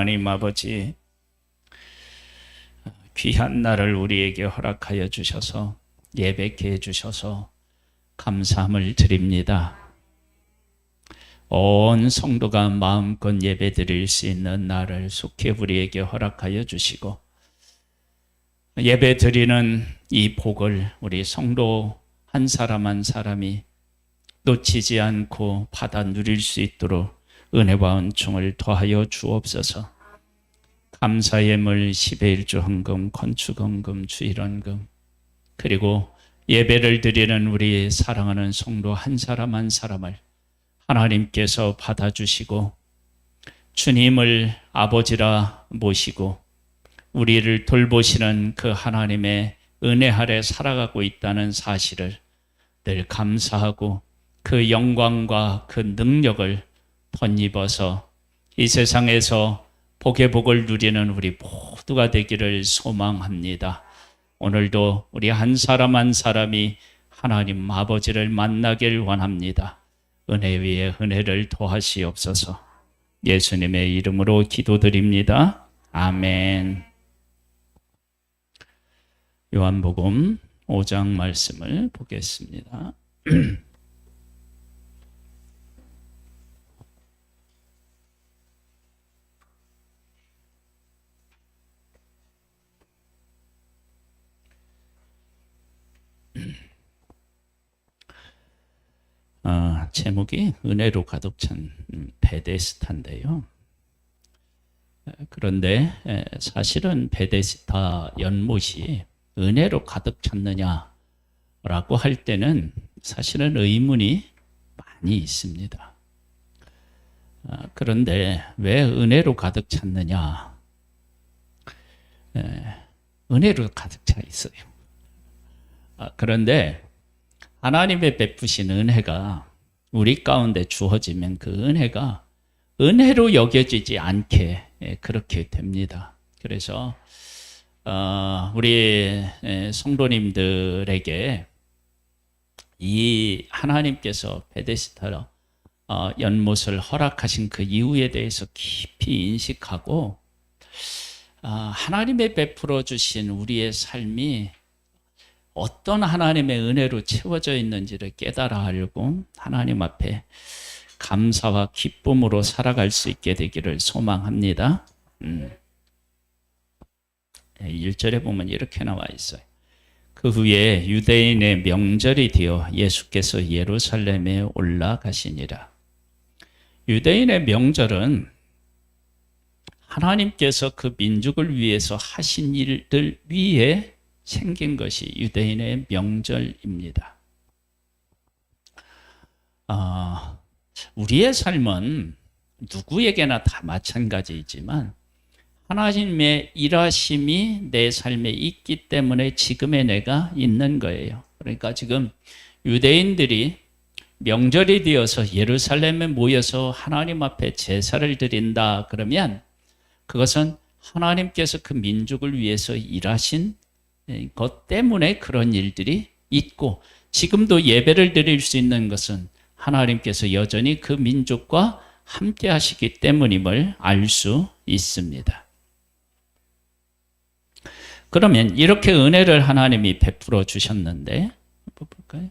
하나님 아버지, 귀한 날을 우리에게 허락하여 주셔서 예배케 해주셔서 감사함을 드립니다. 온 성도가 마음껏 예배 드릴 수 있는 날을 속히 우리에게 허락하여 주시고, 예배 드리는 이 복을 우리 성도 한 사람 한 사람이 놓치지 않고 받아 누릴 수 있도록 은혜와 은총을 더하여 주옵소서. 감사의 예물 10의 1조 헌금, 건축헌금, 주일헌금, 그리고 예배를 드리는 우리 사랑하는 성도 한 사람 한 사람을 하나님께서 받아주시고 주님을 아버지라 모시고 우리를 돌보시는 그 하나님의 은혜 아래 살아가고 있다는 사실을 늘 감사하고 그 영광과 그 능력을 덧입어서 이 세상에서 복의 복을 누리는 우리 모두가 되기를 소망합니다. 오늘도 우리 한 사람 한 사람이 하나님 아버지를 만나길 원합니다. 은혜 위에 은혜를 더하시옵소서. 예수님의 이름으로 기도드립니다. 아멘. 요한복음 5장 말씀을 보겠습니다. 제목이 은혜로 가득 찬 베데스다인데요. 그런데 사실은 베데스다 연못이 은혜로 가득 찼느냐라고 할 때는 사실은 의문이 많이 있습니다. 그런데 왜 은혜로 가득 찼느냐? 은혜로 가득 차 있어요. 그런데 하나님의 베푸신 은혜가 우리 가운데 주어지면 그 은혜가 은혜로 여겨지지 않게 그렇게 됩니다. 그래서 우리 성도님들에게 이 하나님께서 베데스다 연못을 허락하신 그 이유에 대해서 깊이 인식하고 하나님의 베풀어 주신 우리의 삶이 어떤 하나님의 은혜로 채워져 있는지를 깨달아 알고 하나님 앞에 감사와 기쁨으로 살아갈 수 있게 되기를 소망합니다. 1절에 보면 이렇게 나와 있어요. 그 후에 유대인의 명절이 되어 예수께서 예루살렘에 올라가시니라. 유대인의 명절은 하나님께서 그 민족을 위해서 하신 일들 위에 생긴 것이 유대인의 명절입니다. 우리의 삶은 누구에게나 다 마찬가지이지만 하나님의 일하심이 내 삶에 있기 때문에 지금의 내가 있는 거예요. 그러니까 지금 유대인들이 명절이 되어서 예루살렘에 모여서 하나님 앞에 제사를 드린다 그러면 그것은 하나님께서 그 민족을 위해서 일하신 것 때문에 그런 일들이 있고, 지금도 예배를 드릴 수 있는 것은 하나님께서 여전히 그 민족과 함께 하시기 때문임을 알 수 있습니다. 그러면 이렇게 은혜를 하나님이 베풀어 주셨는데, 볼까요?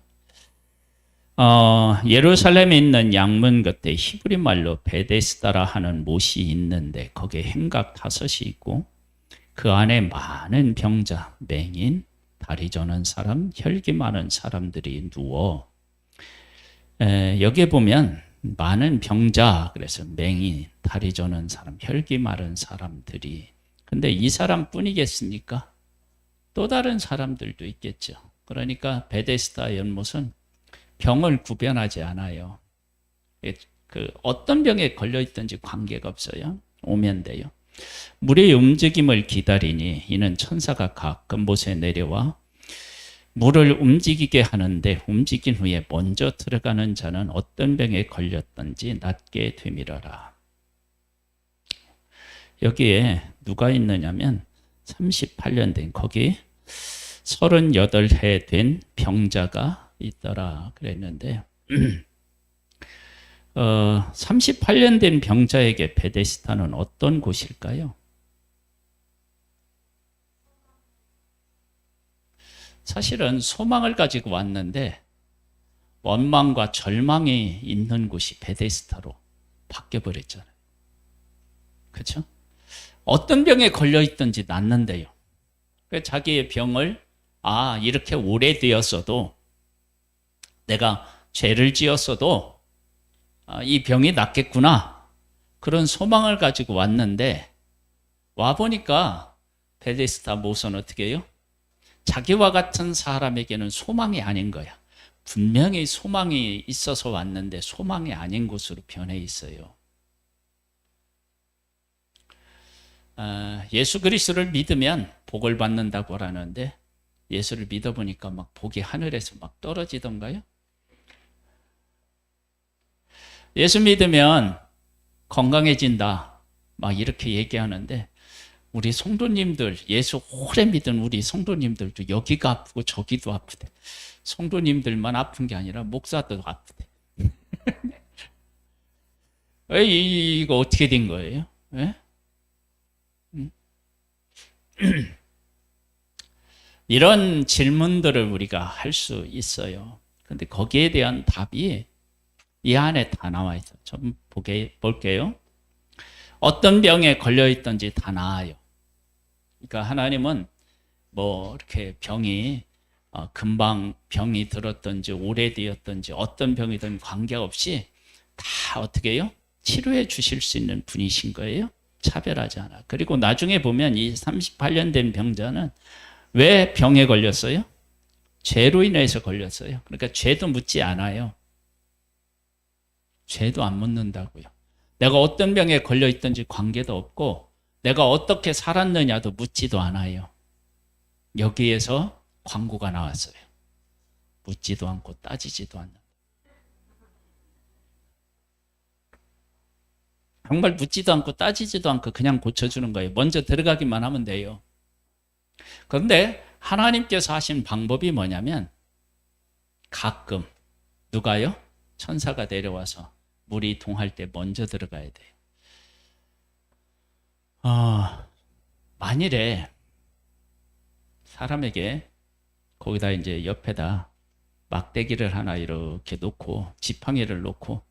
예루살렘에 있는 양문 곁에 히브리 말로 베데스다라 하는 못이 있는데 거기에 행각 5이 있고 그 안에 많은 병자, 맹인, 다리 저는 사람, 혈기 많은 사람들이 누워, 여기에 보면 많은 병자, 그래서 맹인, 다리 저는 사람, 혈기 마른 사람들이, 근데 이 사람뿐이겠습니까? 또 다른 사람들도 있겠죠. 그러니까 베데스다 연못은 병을 구별하지 않아요. 어떤 병에 걸려있든지 관계가 없어요. 오면 돼요. 물의 움직임을 기다리니 이는 천사가 가끔 못에 내려와 물을 움직이게 하는데 움직인 후에 먼저 들어가는 자는 어떤 병에 걸렸든지 낫게 되밀어라. 여기에 누가 있느냐면 38년 된 거기 38해 된 병자가 있더라 그랬는데 38년 된 병자에게 베데스다는 어떤 곳일까요? 사실은 소망을 가지고 왔는데 원망과 절망이 있는 곳이 베데스다로 바뀌어버렸잖아요. 그렇죠? 어떤 병에 걸려있든지 낫는데요. 자기의 병을 이렇게 오래되었어도 내가 죄를 지었어도 이 병이 낫겠구나 그런 소망을 가지고 왔는데 와보니까 베데스다 모서는 어떻게 해요? 자기와 같은 사람에게는 소망이 아닌 거야. 분명히 소망이 있어서 왔는데 소망이 아닌 곳으로 변해 있어요. 예수 그리스도를 믿으면 복을 받는다고 하는데 예수를 믿어보니까 막 복이 하늘에서 막 떨어지던가요? 예수 믿으면 건강해진다 막 이렇게 얘기하는데 우리 성도님들, 예수 오래 믿은 우리 성도님들도 여기가 아프고 저기도 아프대. 성도님들만 아픈 게 아니라 목사도 아프대. 이거 어떻게 된 거예요? 예? 이런 질문들을 우리가 할 수 있어요. 근데 거기에 대한 답이 이 안에 다 나와 있어요. 좀 볼게요. 어떤 병에 걸려있든지 다 나아요. 그러니까 하나님은 뭐 이렇게 병이 금방 병이 들었든지 오래되었든지 어떤 병이든 관계없이 다 어떻게 해요? 치료해 주실 수 있는 분이신 거예요. 차별하지 않아. 그리고 나중에 보면 이 38년 된 병자는 왜 병에 걸렸어요? 죄로 인해서 걸렸어요. 그러니까 죄도 묻지 않아요. 죄도 안 묻는다고요. 내가 어떤 병에 걸려 있든지 관계도 없고 내가 어떻게 살았느냐도 묻지도 않아요. 여기에서 광고가 나왔어요. 묻지도 않고 따지지도 않는. 정말 묻지도 않고 따지지도 않고 그냥 고쳐주는 거예요. 먼저 들어가기만 하면 돼요. 그런데 하나님께서 하신 방법이 뭐냐면 가끔 누가요? 천사가 내려와서 물이 동할 때 먼저 들어가야 돼요. 만일에 사람에게 거기다 이제 옆에다 막대기를 하나 이렇게 놓고 지팡이를 놓고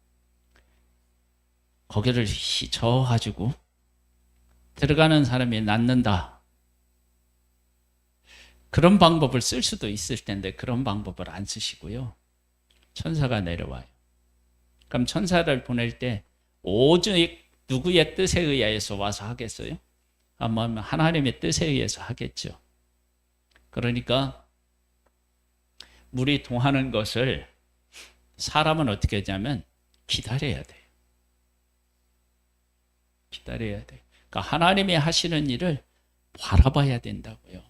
거기를 저어가지고 들어가는 사람이 낫는다. 그런 방법을 쓸 수도 있을 텐데 그런 방법을 안 쓰시고요. 천사가 내려와요. 그럼 천사를 보낼 때 오직 누구의 뜻에 의해서 와서 하겠어요? 아마 하나님의 뜻에 의해서 하겠죠. 그러니까 물이 동하는 것을 사람은 어떻게 하냐면 기다려야 돼요. 기다려야 돼요. 그러니까 하나님이 하시는 일을 바라봐야 된다고요.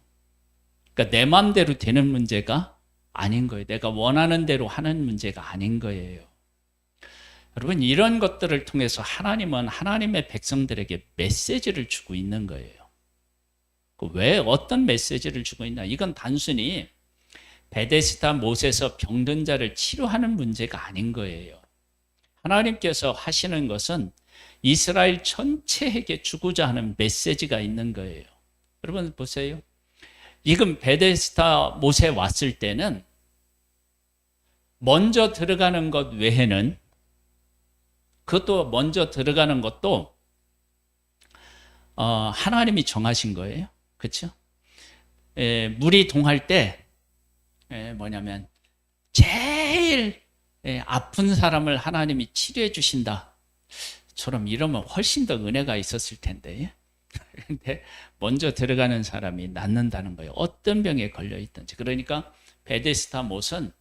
그러니까 내 마음대로 되는 문제가 아닌 거예요. 내가 원하는 대로 하는 문제가 아닌 거예요. 여러분 이런 것들을 통해서 하나님은 하나님의 백성들에게 메시지를 주고 있는 거예요. 왜 어떤 메시지를 주고 있나? 이건 단순히 베데스다 못에서 병든 자를 치료하는 문제가 아닌 거예요. 하나님께서 하시는 것은 이스라엘 전체에게 주고자 하는 메시지가 있는 거예요. 여러분 보세요. 지금 베데스다 못에 왔을 때는 먼저 들어가는 것 외에는 그것도 먼저 들어가는 것도 하나님이 정하신 거예요. 그렇죠? 물이 동할 때 뭐냐면 제일 아픈 사람을 하나님이 치료해 주신다. 처럼 이러면 훨씬 더 은혜가 있었을 텐데. 근데 먼저 들어가는 사람이 낫는다는 거예요. 어떤 병에 걸려 있든지. 그러니까 베데스다 못은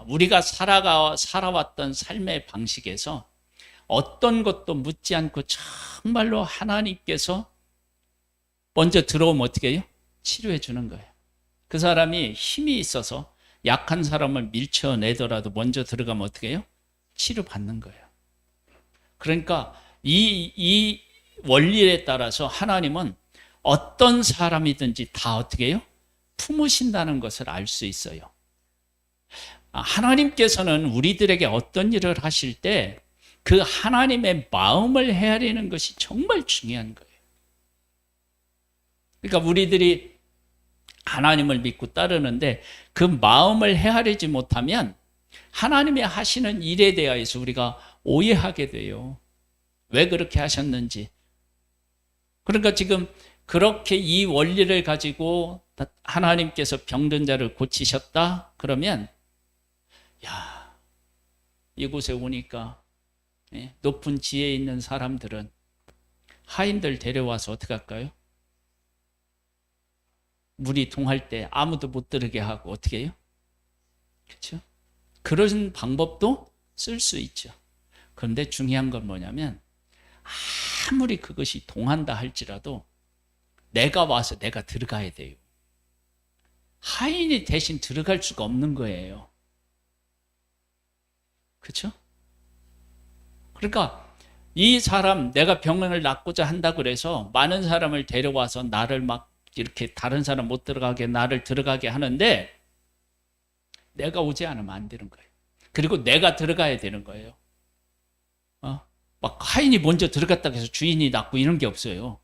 우리가 살아왔던 삶의 방식에서 어떤 것도 묻지 않고 정말로 하나님께서 먼저 들어오면 어떻게 해요? 치료해 주는 거예요. 그 사람이 힘이 있어서 약한 사람을 밀쳐내더라도 먼저 들어가면 어떻게 해요? 치료받는 거예요. 그러니까 이 원리에 따라서 하나님은 어떤 사람이든지 다 어떻게 해요? 품으신다는 것을 알 수 있어요. 하나님께서는 우리들에게 어떤 일을 하실 때 그 하나님의 마음을 헤아리는 것이 정말 중요한 거예요. 그러니까 우리들이 하나님을 믿고 따르는데 그 마음을 헤아리지 못하면 하나님이 하시는 일에 대해서 우리가 오해하게 돼요. 왜 그렇게 하셨는지. 그러니까 지금 그렇게 이 원리를 가지고 하나님께서 병든 자를 고치셨다? 그러면 야, 이곳에 오니까 높은 지혜 있는 사람들은 하인들 데려와서 어떻게 할까요? 물이 동할 때 아무도 못 들게 하고 어떻게 해요? 그렇죠? 그런 방법도 쓸 수 있죠. 그런데 중요한 건 뭐냐면 아무리 그것이 동한다 할지라도 내가 와서 내가 들어가야 돼요. 하인이 대신 들어갈 수가 없는 거예요. 그렇죠? 그러니까 이 사람 내가 병을 낫고자 한다 그래서 많은 사람을 데려와서 나를 막 이렇게 다른 사람 못 들어가게 나를 들어가게 하는데 내가 오지 않으면 안 되는 거예요. 그리고 내가 들어가야 되는 거예요. 막 하인이 먼저 들어갔다고 해서 주인이 낫고 이런 게 없어요.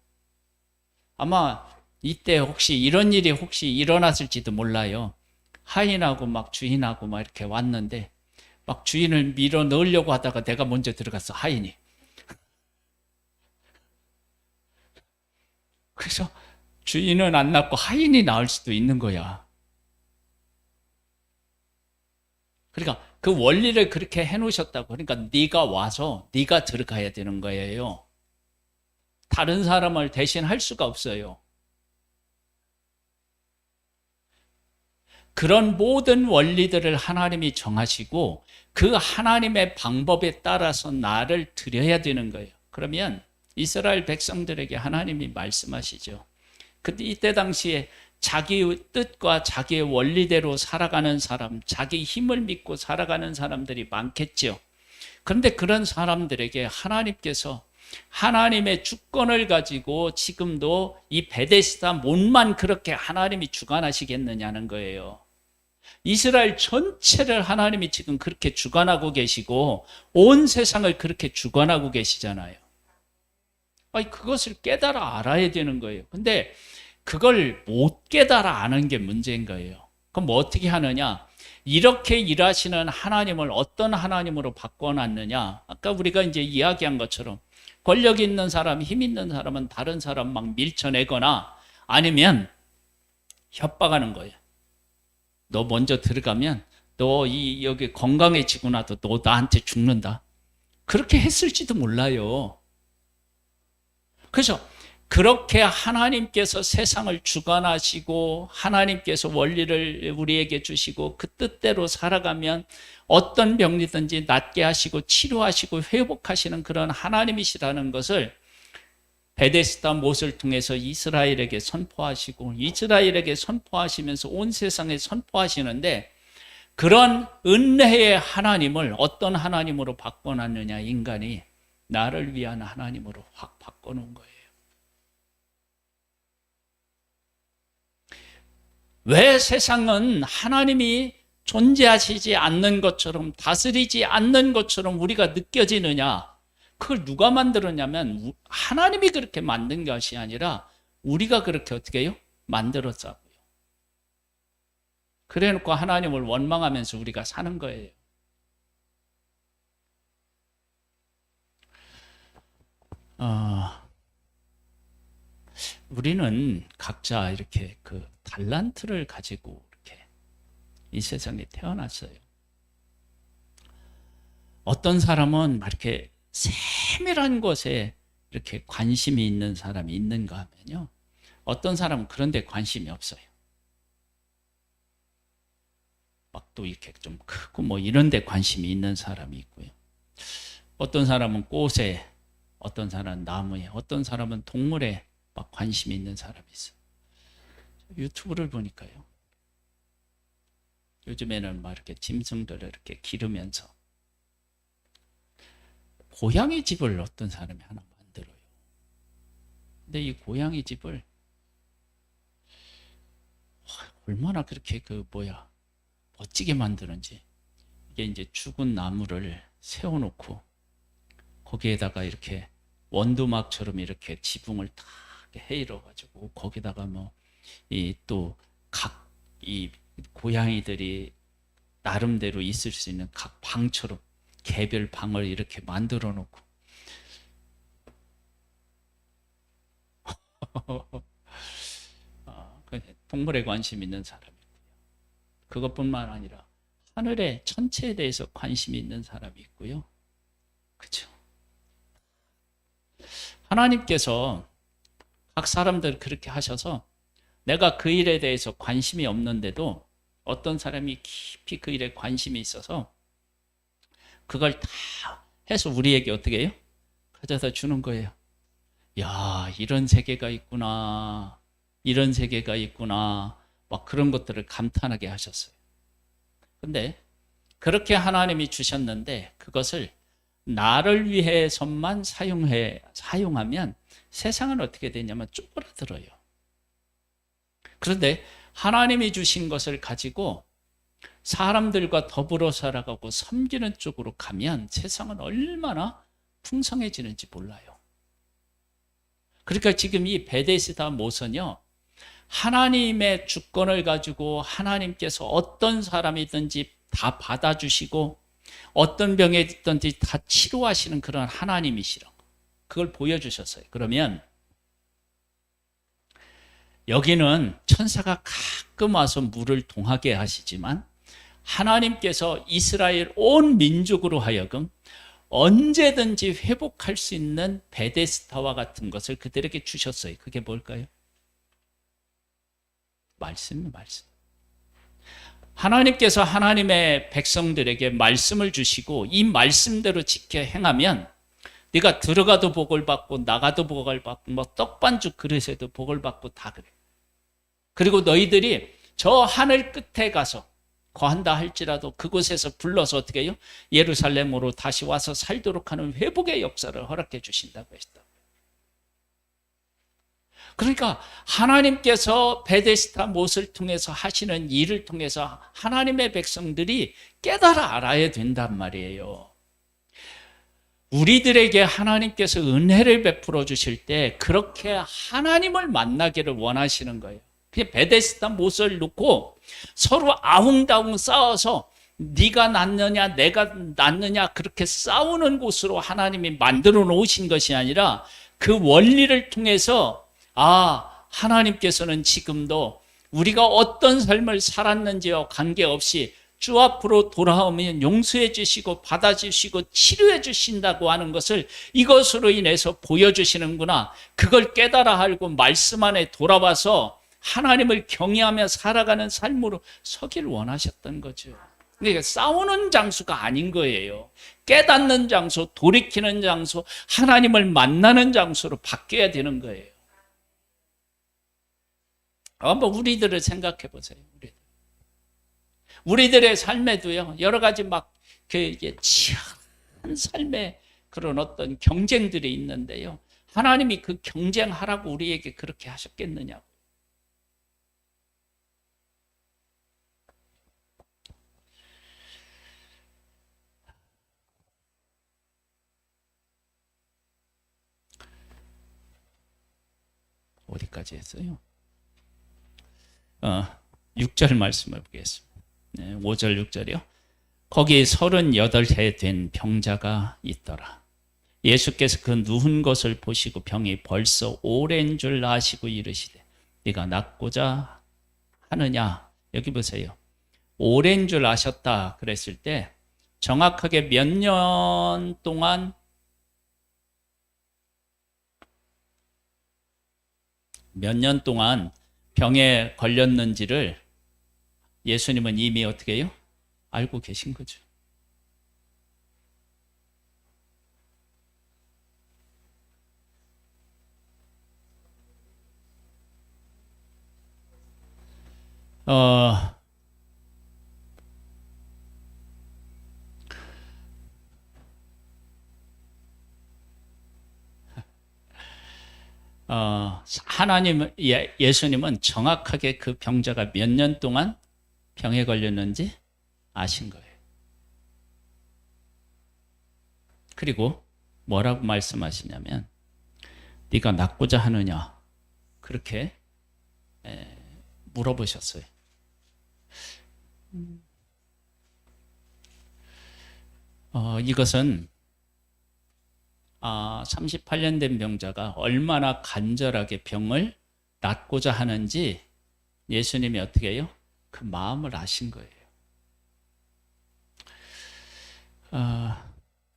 아마 이때 혹시 이런 일이 혹시 일어났을지도 몰라요. 하인하고 막 주인하고 막 이렇게 왔는데 막 주인을 밀어 넣으려고 하다가 내가 먼저 들어갔어, 하인이. 그래서 주인은 안 낫고 하인이 나을 수도 있는 거야. 그러니까 그 원리를 그렇게 해놓으셨다고. 그러니까 네가 와서 네가 들어가야 되는 거예요. 다른 사람을 대신 할 수가 없어요. 그런 모든 원리들을 하나님이 정하시고 그 하나님의 방법에 따라서 나를 드려야 되는 거예요. 그러면 이스라엘 백성들에게 하나님이 말씀하시죠. 그때 이때 당시에 자기 뜻과 자기의 원리대로 살아가는 사람, 자기 힘을 믿고 살아가는 사람들이 많겠죠. 그런데 그런 사람들에게 하나님께서 하나님의 주권을 가지고 지금도 이 베데스다 못만 그렇게 하나님이 주관하시겠느냐는 거예요. 이스라엘 전체를 하나님이 지금 그렇게 주관하고 계시고 온 세상을 그렇게 주관하고 계시잖아요. 그것을 깨달아 알아야 되는 거예요. 근데 그걸 못 깨달아 아는 게 문제인 거예요. 그럼 뭐 어떻게 하느냐? 이렇게 일하시는 하나님을 어떤 하나님으로 바꿔놨느냐? 아까 우리가 이제 이야기한 것처럼 권력 있는 사람, 힘 있는 사람은 다른 사람 막 밀쳐내거나 아니면 협박하는 거예요. 너 먼저 들어가면 너 여기 건강해지고 나도 너 나한테 죽는다. 그렇게 했을지도 몰라요. 그래서 그렇게 하나님께서 세상을 주관하시고 하나님께서 원리를 우리에게 주시고 그 뜻대로 살아가면 어떤 병이든지 낫게 하시고 치료하시고 회복하시는 그런 하나님이시라는 것을 베데스다 못을 통해서 이스라엘에게 선포하시고 이스라엘에게 선포하시면서 온 세상에 선포하시는데 그런 은혜의 하나님을 어떤 하나님으로 바꿔놨느냐? 인간이 나를 위한 하나님으로 확 바꿔놓은 거예요. 왜 세상은 하나님이 존재하시지 않는 것처럼 다스리지 않는 것처럼 우리가 느껴지느냐? 그걸 누가 만들었냐면 하나님이 그렇게 만든 것이 아니라 우리가 그렇게 어떻게 해요? 만들었다고요. 그래놓고 하나님을 원망하면서 우리가 사는 거예요. 우리는 각자 이렇게 그 달란트를 가지고 이렇게 이 세상에 태어났어요. 어떤 사람은 막 이렇게 세밀한 것에 이렇게 관심이 있는 사람이 있는가 하면요. 어떤 사람은 그런 데 관심이 없어요. 막 또 이렇게 좀 크고 뭐 이런 데 관심이 있는 사람이 있고요. 어떤 사람은 꽃에, 어떤 사람은 나무에, 어떤 사람은 동물에 막 관심이 있는 사람이 있어요. 유튜브를 보니까요. 요즘에는 막 이렇게 짐승들을 이렇게 기르면서 고양이 집을 어떤 사람이 하나 만들어요. 근데 이 고양이 집을 얼마나 그렇게 멋지게 만드는지. 이게 이제 죽은 나무를 세워놓고 거기에다가 이렇게 원두막처럼 이렇게 지붕을 다 해일어 가지고 거기다가 뭐 이 또 각 이 고양이들이 나름대로 있을 수 있는 각 방처럼 개별 방을 이렇게 만들어 놓고 동물에 관심 있는 사람이고요. 그것뿐만 아니라 하늘의 천체에 대해서 관심이 있는 사람이 있고요. 그렇죠? 하나님께서 각 사람들 그렇게 하셔서 내가 그 일에 대해서 관심이 없는데도 어떤 사람이 깊이 그 일에 관심이 있어서 그걸 다 해서 우리에게 어떻게 해요? 가져다 주는 거예요. 야, 이런 세계가 있구나. 이런 세계가 있구나. 막 그런 것들을 감탄하게 하셨어요. 근데 그렇게 하나님이 주셨는데 그것을 나를 위해서만 사용하면 세상은 어떻게 되냐면 쪼그라들어요. 그런데 하나님이 주신 것을 가지고 사람들과 더불어 살아가고 섬기는 쪽으로 가면 세상은 얼마나 풍성해지는지 몰라요. 그러니까 지금 이 베데스다 못은요, 하나님의 주권을 가지고 하나님께서 어떤 사람이든지 다 받아주시고 어떤 병에 있든지 다 치료하시는 그런 하나님이시라. 그걸 보여주셨어요. 그러면 여기는 천사가 가끔 와서 물을 동하게 하시지만 하나님께서 이스라엘 온 민족으로 하여금 언제든지 회복할 수 있는 베데스다와 같은 것을 그들에게 주셨어요. 그게 뭘까요? 말씀. 하나님께서 하나님의 백성들에게 말씀을 주시고 이 말씀대로 지켜 행하면 네가 들어가도 복을 받고 나가도 복을 받고 뭐 떡반죽 그릇에도 복을 받고 다 그래. 그리고 너희들이 저 하늘 끝에 가서 거한다 할지라도 그곳에서 불러서 어떻게 해요? 예루살렘으로 다시 와서 살도록 하는 회복의 역사를 허락해 주신다고 했다. 그러니까 하나님께서 베데스다 못을 통해서 하시는 일을 통해서 하나님의 백성들이 깨달아 알아야 된단 말이에요. 우리들에게 하나님께서 은혜를 베풀어 주실 때 그렇게 하나님을 만나기를 원하시는 거예요. 그냥 베데스다 못을 놓고 서로 아웅다웅 싸워서 네가 낫느냐 내가 낫느냐 그렇게 싸우는 곳으로 하나님이 만들어 놓으신 것이 아니라 그 원리를 통해서 하나님께서는 지금도 우리가 어떤 삶을 살았는지와 관계없이 주 앞으로 돌아오면 용서해 주시고 받아주시고 치료해 주신다고 하는 것을 이것으로 인해서 보여주시는구나. 그걸 깨달아 알고 말씀 안에 돌아와서 하나님을 경외하며 살아가는 삶으로 서기를 원하셨던 거죠. 그러니까 싸우는 장소가 아닌 거예요. 깨닫는 장소, 돌이키는 장소, 하나님을 만나는 장소로 바뀌어야 되는 거예요. 한번 우리들을 생각해 보세요. 우리들의 삶에도요, 여러 가지 치열한 삶의 그런 어떤 경쟁들이 있는데요. 하나님이 그 경쟁하라고 우리에게 그렇게 하셨겠느냐고. 어디까지 했어요? 6절 말씀을 보겠습니다. 5절 6절이요. 거기 38해 된 병자가 있더라. 예수께서 그 누운 것을 보시고 병이 벌써 오랜 줄 아시고 이르시되 네가 낫고자 하느냐. 여기 보세요. 오랜 줄 아셨다 그랬을 때 정확하게 몇 년 동안 병에 걸렸는지를 예수님은 이미 어떻게 해요? 알고 계신 거죠. 예수님은 정확하게 그 병자가 몇 년 동안 병에 걸렸는지 아신 거예요. 그리고 뭐라고 말씀하시냐면 네가 낫고자 하느냐 그렇게 물어보셨어요. 이것은 38년 된 병자가 얼마나 간절하게 병을 낫고자 하는지 예수님이 어떻게 해요? 그 마음을 아신 거예요.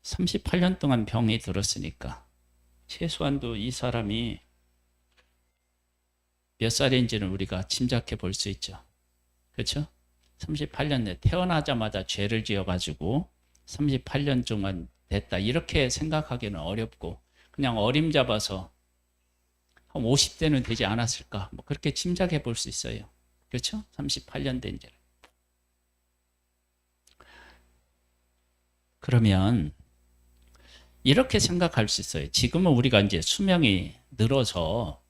38년 동안 병이 들었으니까 최소한도 이 사람이 몇 살인지는 우리가 짐작해 볼 수 있죠. 그렇죠? 38년 내 태어나자마자 죄를 지어가지고 38년 동안 됐다 이렇게 생각하기는 어렵고 그냥 어림잡아서 한 50대는 되지 않았을까 뭐 그렇게 짐작해 볼 수 있어요. 그렇죠? 38년 된 죄를. 그러면 이렇게 생각할 수 있어요. 지금은 우리가 이제 수명이 늘어서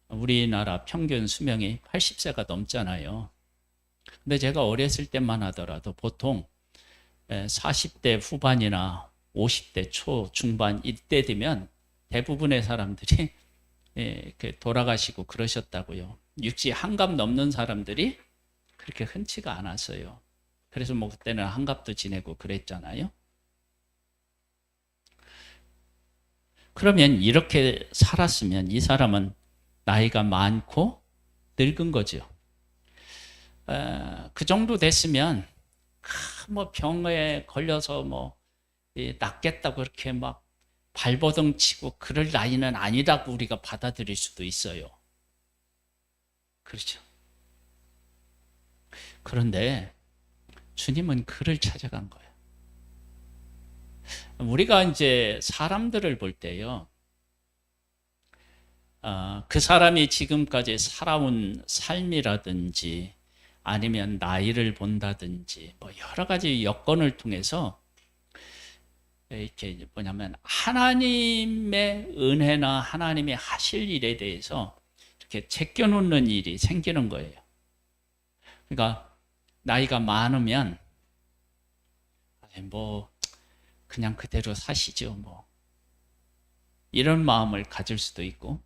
우리나라 평균 수명이 80세가 넘잖아요. 근데 제가 어렸을 때만 하더라도 보통 40대 후반이나 50대 초 중반 이때 되면 대부분의 사람들이 돌아가시고 그러셨다고요. 60 한갑 넘는 사람들이 그렇게 흔치가 않았어요. 그래서 뭐 그때는 한갑도 지내고 그랬잖아요. 그러면 이렇게 살았으면 이 사람은 나이가 많고 늙은 거죠. 그 정도 됐으면 뭐 병에 걸려서 뭐 낫겠다고 그렇게 막 발버둥 치고 그럴 나이는 아니라고 우리가 받아들일 수도 있어요. 그렇죠. 그런데 주님은 그를 찾아간 거예요. 우리가 이제 사람들을 볼 때요, 그 사람이 지금까지 살아온 삶이라든지 아니면 나이를 본다든지 뭐 여러 가지 여건을 통해서 이렇게 뭐냐면 하나님의 은혜나 하나님이 하실 일에 대해서 이렇게 제껴놓는 일이 생기는 거예요. 그러니까 나이가 많으면 뭐 그냥 그대로 사시죠 뭐 이런 마음을 가질 수도 있고,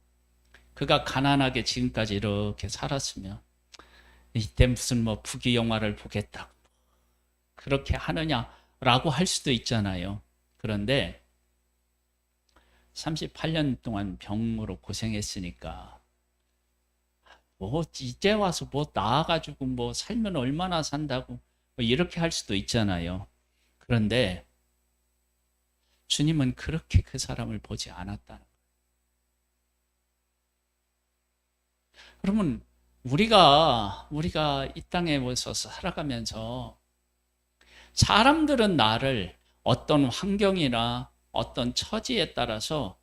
그가 가난하게 지금까지 이렇게 살았으면 이때 무슨 뭐 부귀 영화를 보겠다 그렇게 하느냐라고 할 수도 있잖아요. 그런데 38년 동안 병으로 고생했으니까 뭐 이제 와서 뭐 나아가지고 뭐 살면 얼마나 산다고 뭐 이렇게 할 수도 있잖아요. 그런데 주님은 그렇게 그 사람을 보지 않았다는 거예요. 그러면 우리가 이 땅에 와서 살아가면서 사람들은 나를 어떤 환경이나 어떤 처지에 따라서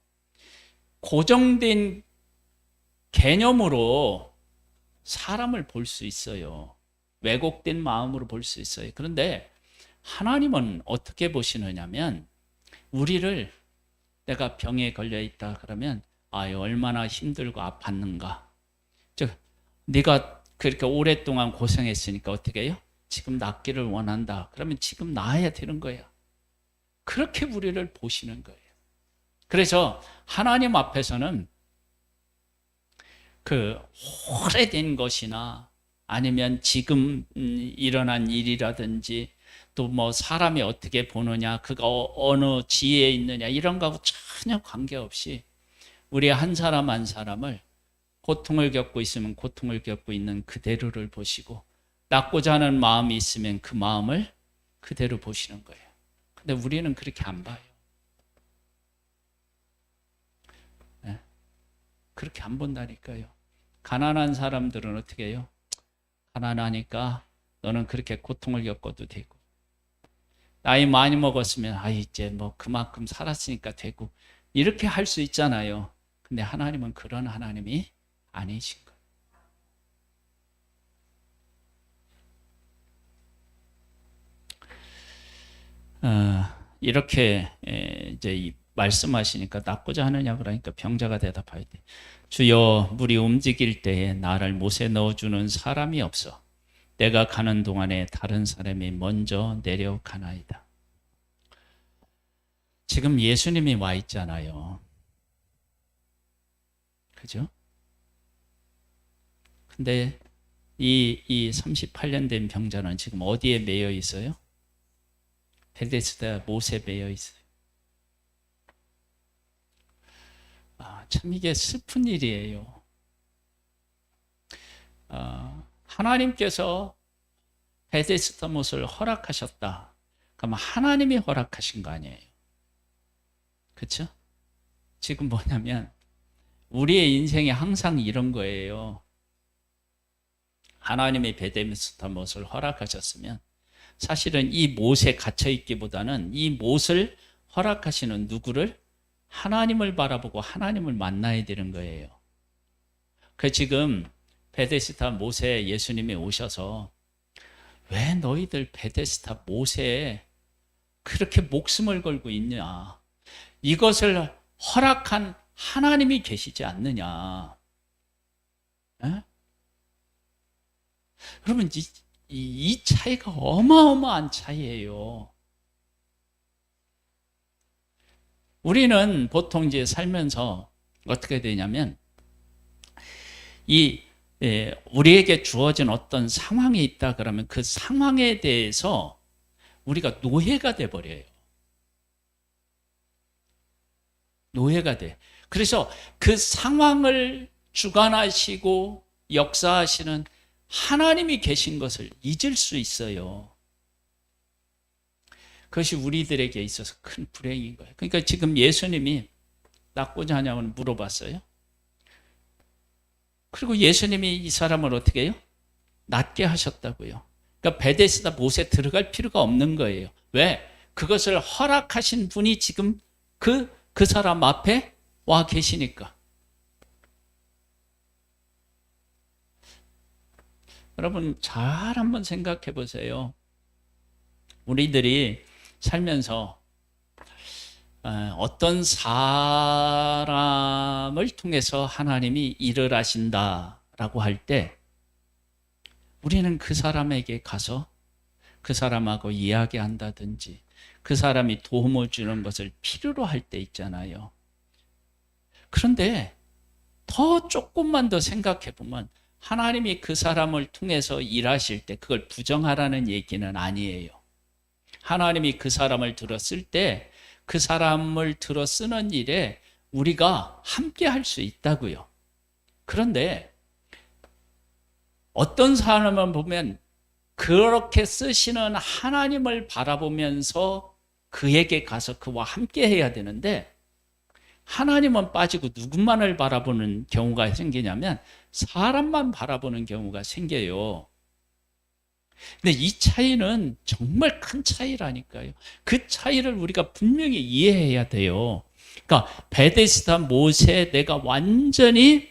고정된 개념으로 사람을 볼 수 있어요. 왜곡된 마음으로 볼 수 있어요. 그런데 하나님은 어떻게 보시느냐면 우리를 내가 병에 걸려 있다 그러면 얼마나 힘들고 아팠는가. 즉 네가 그렇게 오랫동안 고생했으니까 어떻게 해요? 지금 낫기를 원한다. 그러면 지금 나아야 되는 거야. 그렇게 우리를 보시는 거예요. 그래서 하나님 앞에서는 그 오래된 것이나 아니면 지금 일어난 일이라든지 또 뭐 사람이 어떻게 보느냐, 그가 어느 지혜에 있느냐 이런 거하고 전혀 관계없이 우리 한 사람 한 사람을 고통을 겪고 있으면 고통을 겪고 있는 그대로를 보시고 낫고자 하는 마음이 있으면 그 마음을 그대로 보시는 거예요. 근데 우리는 그렇게 안 봐요. 네? 그렇게 안 본다니까요. 가난한 사람들은 어떻게 해요? 가난하니까 너는 그렇게 고통을 겪어도 되고, 나이 많이 먹었으면 이제 뭐 그만큼 살았으니까 되고 이렇게 할 수 있잖아요. 근데 하나님은 그런 하나님이 아니신 거예요. 이렇게 이제 말씀하시니까 낫고자 하느냐 그러니까 병자가 대답하되 주여 물이 움직일 때에 나를 못에 넣어주는 사람이 없어 내가 가는 동안에 다른 사람이 먼저 내려가나이다. 지금 예수님이 와 있잖아요. 그죠? 근데 이 38년 된 병자는 지금 어디에 매여 있어요? 베데스다 못에 매여 있어요. 참 이게 슬픈 일이에요. 하나님께서 베데스다 못을 허락하셨다. 그럼 하나님이 허락하신 거 아니에요. 그렇죠? 지금 뭐냐면 우리의 인생에 항상 이런 거예요. 하나님이 베데스다 못을 허락하셨으면 사실은 이 못에 갇혀 있기보다는 이 못을 허락하시는 누구를? 하나님을 바라보고 하나님을 만나야 되는 거예요. 그 지금 베데스다 못에 예수님이 오셔서 왜 너희들 베데스다 못에 그렇게 목숨을 걸고 있냐? 이것을 허락한 하나님이 계시지 않느냐? 에? 그러면 이 차이가 어마어마한 차이예요. 우리는 보통 이제 살면서 어떻게 되냐면 우리에게 주어진 어떤 상황이 있다 그러면 그 상황에 대해서 우리가 노예가 돼 버려요. 노예가 돼. 그래서 그 상황을 주관하시고 역사하시는 하나님이 계신 것을 잊을 수 있어요. 그것이 우리들에게 있어서 큰 불행인 거예요. 그러니까 지금 예수님이 낫고자 하냐고 물어봤어요. 그리고 예수님이 이 사람을 어떻게 해요? 낫게 하셨다고요. 그러니까 베데스다 못에 들어갈 필요가 없는 거예요. 왜? 그것을 허락하신 분이 지금 그 사람 앞에 와 계시니까. 여러분 잘 한번 생각해 보세요. 우리들이 살면서 어떤 사람을 통해서 하나님이 일을 하신다라고 할 때 우리는 그 사람에게 가서 그 사람하고 이야기한다든지 그 사람이 도움을 주는 것을 필요로 할 때 있잖아요. 그런데 더 조금만 더 생각해 보면 하나님이 그 사람을 통해서 일하실 때 그걸 부정하라는 얘기는 아니에요. 하나님이 그 사람을 들었을 때 그 사람을 들어 쓰는 일에 우리가 함께 할 수 있다고요. 그런데 어떤 사람을 보면 그렇게 쓰시는 하나님을 바라보면서 그에게 가서 그와 함께 해야 되는데 하나님은 빠지고 누구만을 바라보는 경우가 생기냐면 사람만 바라보는 경우가 생겨요. 근데 이 차이는 정말 큰 차이라니까요. 그 차이를 우리가 분명히 이해해야 돼요. 그러니까 베데스다 못에 내가 완전히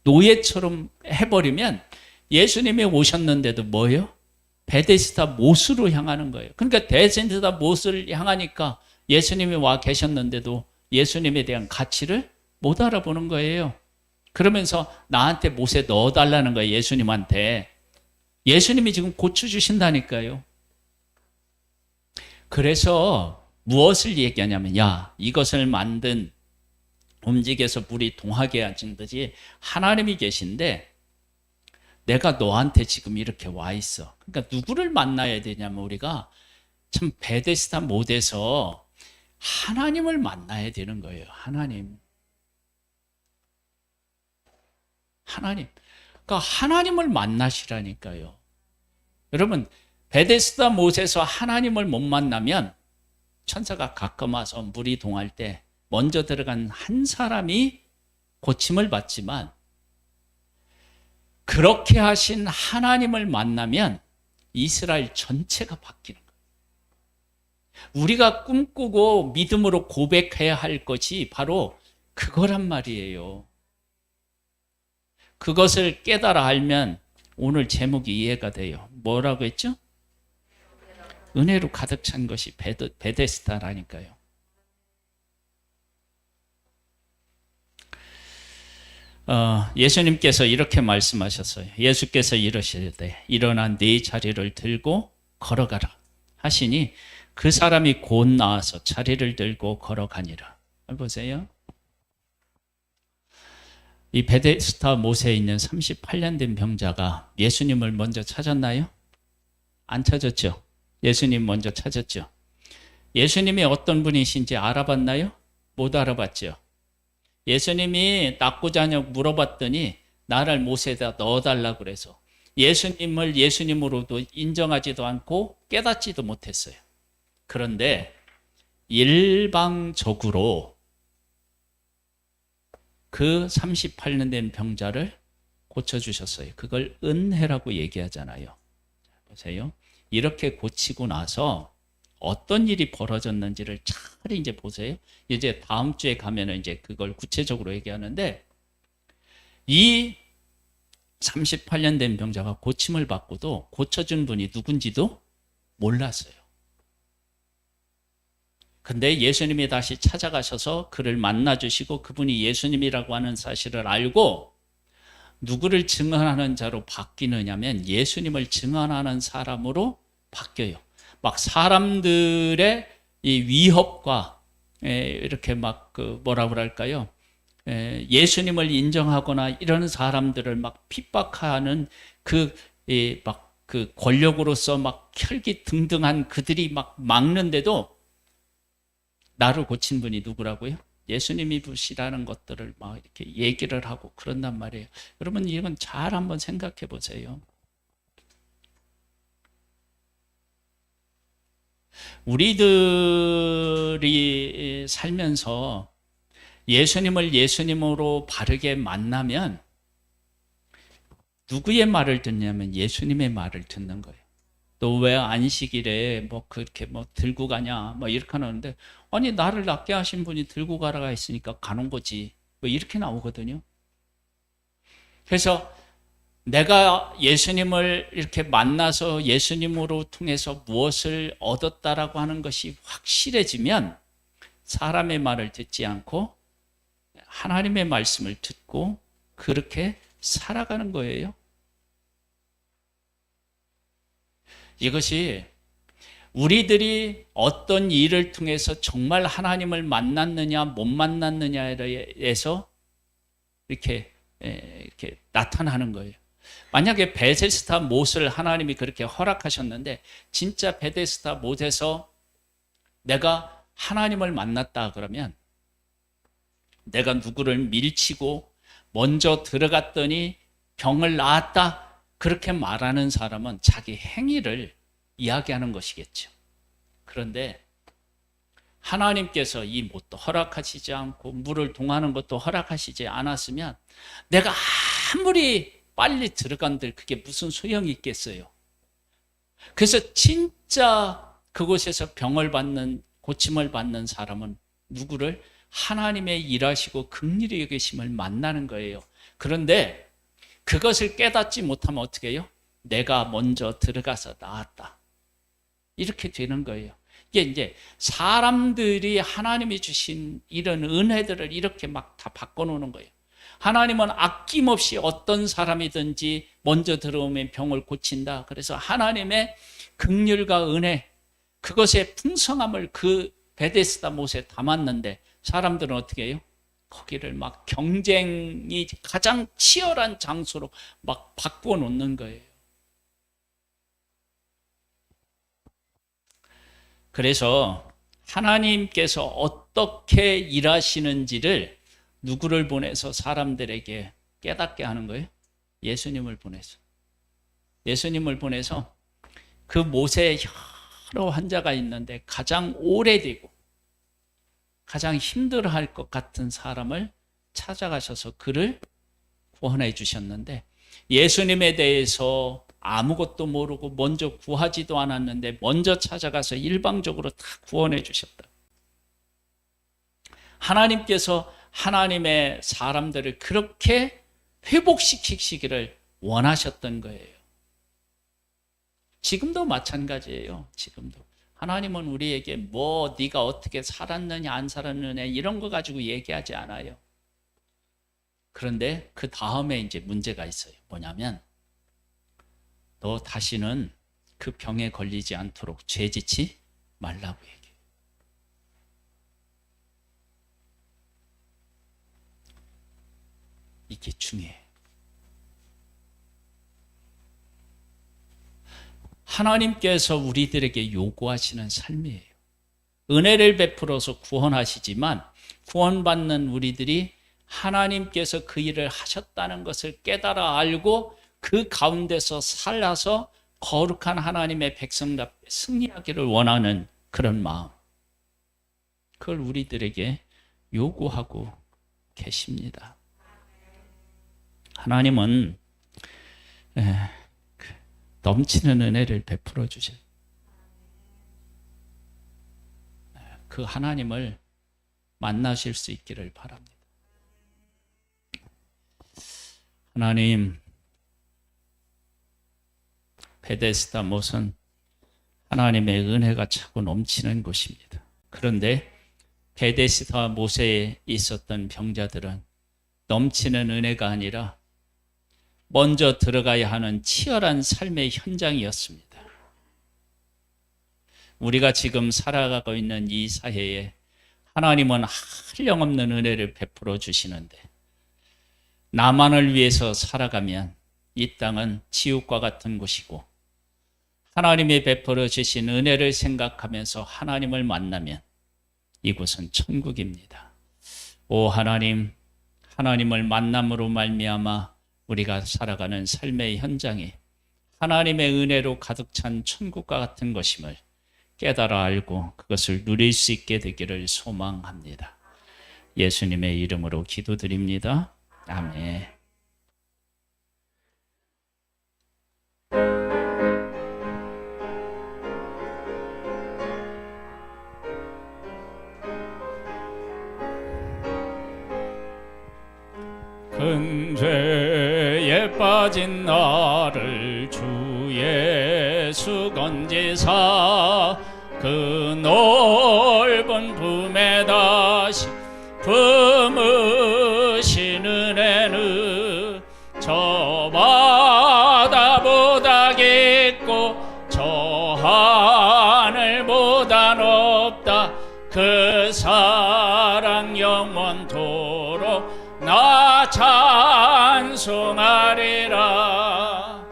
노예처럼 해버리면 예수님이 오셨는데도 뭐예요? 베데스다 못으로 향하는 거예요. 그러니까 베데스다 못을 향하니까 예수님이 와 계셨는데도 예수님에 대한 가치를 못 알아보는 거예요. 그러면서 나한테 못에 넣어달라는 거예요. 예수님한테. 예수님이 지금 고쳐주신다니까요. 그래서 무엇을 얘기하냐면 이것을 만든 움직여서 물이 동하게 하신 듯이 하나님이 계신데 내가 너한테 지금 이렇게 와 있어. 그러니까 누구를 만나야 되냐면 우리가 참 베데스다 못에서 하나님을 만나야 되는 거예요. 하나님. 그러니까 하나님을 만나시라니까요. 여러분 베데스다 못에서 하나님을 못 만나면 천사가 가끔 와서 물이 동할 때 먼저 들어간 한 사람이 고침을 받지만 그렇게 하신 하나님을 만나면 이스라엘 전체가 바뀌는 거예요. 우리가 꿈꾸고 믿음으로 고백해야 할 것이 바로 그거란 말이에요. 그것을 깨달아 알면 오늘 제목이 이해가 돼요. 뭐라고 했죠? 은혜로 가득 찬 것이 베데스다라니까요. 예수님께서 이렇게 말씀하셨어요. 예수께서 이러시되 일어나 네 자리를 들고 걸어가라 하시니 그 사람이 곧 나와서 자리를 들고 걸어가니라. 보세요. 이 베데스다 못에 있는 38년 된 병자가 예수님을 먼저 찾았나요? 안 찾았죠. 예수님 먼저 찾았죠. 예수님이 어떤 분이신지 알아봤나요? 못 알아봤죠. 예수님이 낫고자 하냐고 물어봤더니 나를 못에다 넣어달라고 그래서 예수님을 예수님으로도 인정하지도 않고 깨닫지도 못했어요. 그런데 일방적으로 그 38년 된 병자를 고쳐주셨어요. 그걸 은혜라고 얘기하잖아요. 보세요. 이렇게 고치고 나서 어떤 일이 벌어졌는지를 잘 이제 보세요. 이제 다음 주에 가면은 이제 그걸 구체적으로 얘기하는데, 이 38년 된 병자가 고침을 받고도 고쳐준 분이 누군지도 몰랐어요. 근데 예수님이 다시 찾아가셔서 그를 만나주시고 그분이 예수님이라고 하는 사실을 알고 누구를 증언하는 자로 바뀌느냐면 예수님을 증언하는 사람으로 바뀌어요. 막 사람들의 이 위협과 이렇게 막 그 뭐라 그럴까요? 예수님을 인정하거나 이런 사람들을 막 핍박하는 그 막 그 권력으로서 막 혈기등등한 그들이 막 막는데도 나를 고친 분이 누구라고요? 예수님이시라는 것들을 막 이렇게 얘기를 하고 그런단 말이에요. 여러분 이건 잘 한번 생각해 보세요. 우리들이 살면서 예수님을 예수님으로 바르게 만나면 누구의 말을 듣냐면 예수님의 말을 듣는 거예요. 또 왜 안식일에 뭐 그렇게 뭐 들고 가냐 뭐 이렇게 하는데, 아니 나를 낫게 하신 분이 들고 가라가 했으니까 가는 거지 뭐 이렇게 나오거든요. 그래서 내가 예수님을 이렇게 만나서 예수님으로 통해서 무엇을 얻었다라고 하는 것이 확실해지면 사람의 말을 듣지 않고 하나님의 말씀을 듣고 그렇게 살아가는 거예요. 이것이 우리들이 어떤 일을 통해서 정말 하나님을 만났느냐 못 만났느냐에서 이렇게 나타나는 거예요. 만약에 베데스다 못을 하나님이 그렇게 허락하셨는데 진짜 베데스다 못에서 내가 하나님을 만났다 그러면 내가 누구를 밀치고 먼저 들어갔더니 병을 나았다 그렇게 말하는 사람은 자기 행위를 이야기하는 것이겠죠. 그런데 하나님께서 이 못도 허락하시지 않고 물을 동하는 것도 허락하시지 않았으면 내가 아무리 빨리 들어간들 그게 무슨 소용이 있겠어요. 그래서 진짜 그곳에서 병을 받는 고침을 받는 사람은 누구를? 하나님의 일하시고 긍휼히 여기심을 만나는 거예요. 그런데 그것을 깨닫지 못하면 어떻게 해요? 내가 먼저 들어가서 나았다. 이렇게 되는 거예요. 이게 이제 사람들이 하나님이 주신 이런 은혜들을 이렇게 막 다 바꿔놓는 거예요. 하나님은 아낌없이 어떤 사람이든지 먼저 들어오면 병을 고친다. 그래서 하나님의 긍휼과 은혜, 그것의 풍성함을 그 베데스다 못에 담았는데 사람들은 어떻게 해요? 거기를 막 경쟁이 가장 치열한 장소로 막 바꾸어 놓는 거예요. 그래서 하나님께서 어떻게 일하시는지를 누구를 보내서 사람들에게 깨닫게 하는 거예요? 예수님을 보내서. 예수님을 보내서 그 못에 여러 환자가 있는데 가장 오래되고 가장 힘들어할 것 같은 사람을 찾아가셔서 그를 구원해 주셨는데, 예수님에 대해서 아무것도 모르고 먼저 구하지도 않았는데 먼저 찾아가서 일방적으로 다 구원해 주셨다. 하나님께서 하나님의 사람들을 그렇게 회복시키시기를 원하셨던 거예요. 지금도 마찬가지예요. 지금도. 하나님은 우리에게 뭐 네가 어떻게 살았느냐 안 살았느냐 이런 거 가지고 얘기하지 않아요. 그런데 그 다음에 이제 문제가 있어요. 뭐냐면 너 다시는 그 병에 걸리지 않도록 죄짓지 말라고 얘기해요. 이게 중요해요. 하나님께서 우리들에게 요구하시는 삶이에요. 은혜를 베풀어서 구원하시지만 구원받는 우리들이 하나님께서 그 일을 하셨다는 것을 깨달아 알고 그 가운데서 살아서 거룩한 하나님의 백성답게 승리하기를 원하는 그런 마음, 그걸 우리들에게 요구하고 계십니다. 하나님은 넘치는 은혜를 베풀어 주실 그 하나님을 만나실 수 있기를 바랍니다. 하나님, 베데스다 못은 하나님의 은혜가 차고 넘치는 곳입니다. 그런데 베데스다 못에 있었던 병자들은 넘치는 은혜가 아니라 먼저 들어가야 하는 치열한 삶의 현장이었습니다. 우리가 지금 살아가고 있는 이 사회에 하나님은 한량없는 은혜를 베풀어 주시는데 나만을 위해서 살아가면 이 땅은 지옥과 같은 곳이고, 하나님이 베풀어 주신 은혜를 생각하면서 하나님을 만나면 이곳은 천국입니다. 오 하나님, 하나님을 만남으로 말미암아 우리가 살아가는 삶의 현장이 하나님의 은혜로 가득 찬 천국과 같은 것임을 깨달아 알고 그것을 누릴 수 있게 되기를 소망합니다. 예수님의 이름으로 기도드립니다. 아멘. 큰 죄에 빠진 나를 주 예수 건지사 그 넓은 품에 다시 품으신 은혜는 저 바다보다 깊고 저 하늘보다 높다. 그 사랑 영원토록 나 찬송하리라.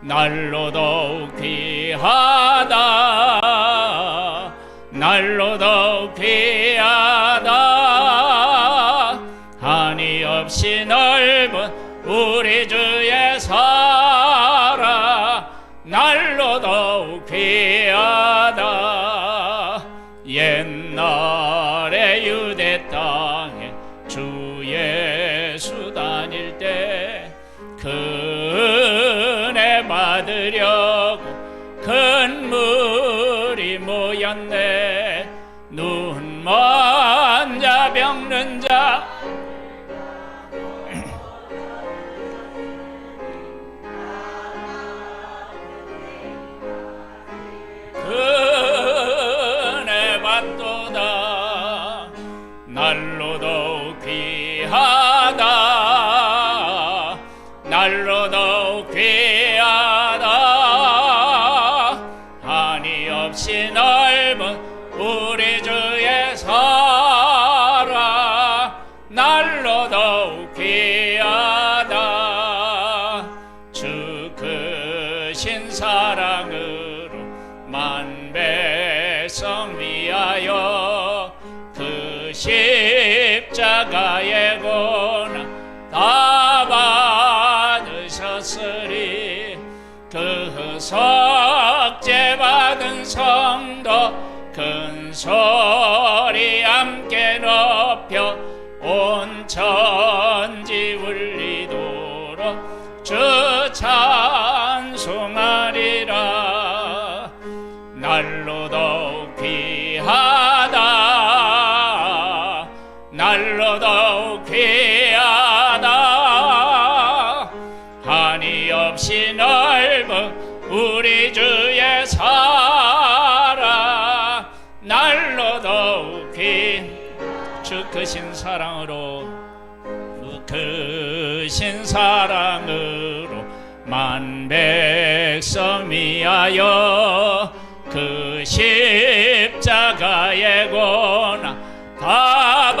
날로 더욱 귀하다. 날로 더욱 귀하다. 한이 없이 넓은 우리 주의 사랑 날로 더욱 귀하다. 옛날에 유대 땅에 주 예수 다닐 때 그 은혜 받으려고 큰 물이 모였네. 눈먼 자 병든 자 은혜 받도다. 날로 더욱 귀하다. 날로 더욱 귀하다. 한이 없이 넓은 우리 주의 사랑 날로 더욱 귀하다. 주 크신 사랑으로 만 백성 위하여 그 십자가의 고난 다 받으셨으리. 그 석죄 받은 성도 큰 소리 함께 높여 온 천지 울리도록 주 찬송하리라. 날로 더욱 귀하다. 날로 더욱 귀하다. 한이 없이 넓은 우리 주의 사랑 날로 더욱 주 크신 사랑으로 주 크신 사랑으로 만 배 백성 위하여 그 십자가의 고난 다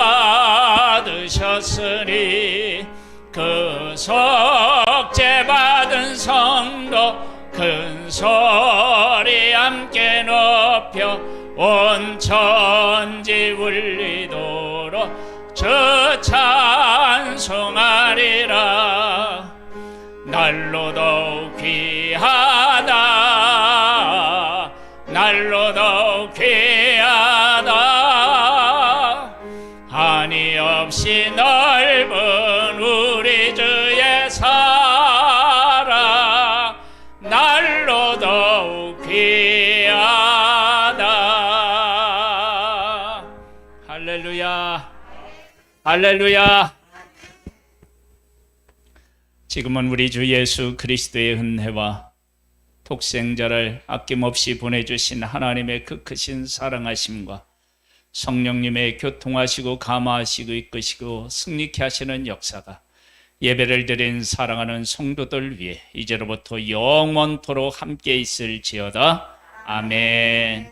받으셨으니 그 속죄 받은 성도 큰 소리 함께 높여 온 천지 울리도록 주 찬송하리라. 날로 더욱 귀하다, 날로 더욱 귀하다. 한이 없이 넓은 우리 주의 사랑, 날로 더욱 귀하다. 할렐루야, 할렐루야. 지금은 우리 주 예수 그리스도의 은혜와 독생자를 아낌없이 보내주신 하나님의 그 크신 사랑하심과 성령님의 교통하시고 감화하시고 이끄시고 승리케 하시는 역사가 예배를 드린 사랑하는 성도들 위해 이제로부터 영원토록 함께 있을지어다. 아멘.